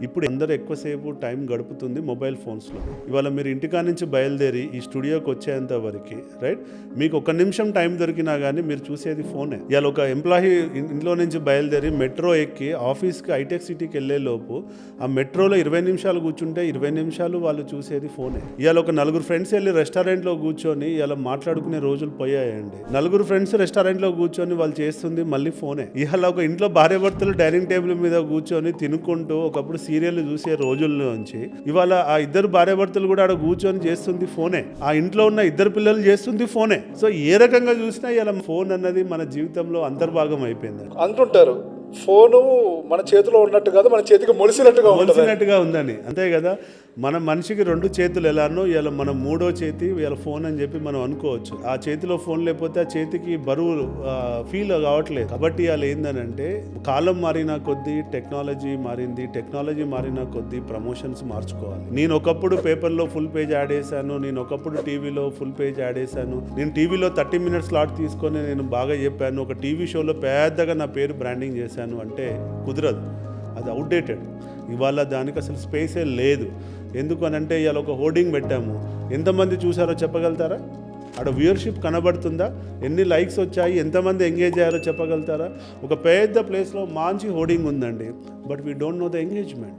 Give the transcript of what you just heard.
ఇప్పుడు అందరూ ఎక్కువసేపు టైం గడుపుతుంది మొబైల్ ఫోన్స్లో. ఇవాళ మీరు ఇంటికా నుంచి బయలుదేరి ఈ స్టూడియోకి వచ్చేంత వరకు రైట్, మీకు ఒక నిమిషం టైం దొరికినా కానీ మీరు చూసేది ఫోనే. ఇవాళ ఒక ఎంప్లాయీ ఇంట్లో నుంచి బయలుదేరి మెట్రో ఎక్కి ఆఫీస్కి హైటెక్ సిటీకి వెళ్ళే లోపు ఆ మెట్రోలో 20 నిమిషాలు కూర్చుంటే 20 నిమిషాలు వాళ్ళు చూసేది ఫోనే. ఇవాళ ఒక నలుగురు ఫ్రెండ్స్ వెళ్ళి రెస్టారెంట్లో కూర్చొని ఇలా మాట్లాడుకునే రోజులు పోయాయండి. నలుగురు ఫ్రెండ్స్ రెస్టారెంట్లో కూర్చొని వాళ్ళు చేస్తుంది మళ్ళీ ఫోనే. ఇవాళ ఒక ఇంట్లో భార్యాభర్తలు డైనింగ్ టేబుల్ మీద కూర్చొని తినుకుంటూ ఒకప్పుడు సీరియల్ చూసే రోజుల్లోంచి ఇవాళ ఆ ఇద్దరు భార్యాభర్తలు కూడా ఆడ కూర్చొని చేస్తుంది ఫోనే. ఆ ఇంట్లో ఉన్న ఇద్దరు పిల్లలు చేస్తుంది ఫోనే. సో ఏ రకంగా చూసినా ఇలా ఫోన్ అన్నది మన జీవితంలో అంతర్భాగం అయిపోయింది అంటుంటారు. ఫోను మన చేతిలో ఉన్నట్టు కాదు, మన చేతికి మొలిసినట్టుగా ఉందని. అంతే కదా, మన మనిషికి 2 చేతులు ఎలానో ఇలా మన 3వ చేతి ఇలా ఫోన్ అని చెప్పి మనం అనుకోవచ్చు. ఆ చేతిలో ఫోన్ లేకపోతే ఆ చేతికి బరువు ఫీల్ కావట్లేదు. కాబట్టి అలా ఏందనంటే కాలం మారిన కొద్దీ టెక్నాలజీ మారింది, టెక్నాలజీ మారిన కొద్దీ ప్రమోషన్స్ మార్చుకోవాలి. నేను ఒకప్పుడు పేపర్లో ఫుల్ పేజ్ యాడ్ వేసాను, నేను ఒకప్పుడు టీవీలో ఫుల్ పేజ్ యాడ్ వేసాను, నేను టీవీలో 30 మినిట్స్ స్లాట్ తీసుకొని నేను బాగా చెప్పాను, ఒక టీవీ షోలో పెద్దగా నా పేరు బ్రాండింగ్ చేశాను అంటే కుదరదు. అది అవుట్డేటెడ్. ఇవాళ దానికి అసలు స్పేసే లేదు. ఎందుకు అని అంటే ఇవాళ ఒక హోర్డింగ్ పెట్టాము, ఎంతమంది చూసారో చెప్పగలుగుతారా? ఆడ వ్యూయర్షిప్ కనబడుతుందా? ఎన్ని లైక్స్ వచ్చాయి, ఎంతమంది ఎంగేజ్ అయ్యారో చెప్పగలుగుతారా? ఒక పెద్ద ప్లేస్లో మంచి హోర్డింగ్ ఉందండి, but we don't know the engagement.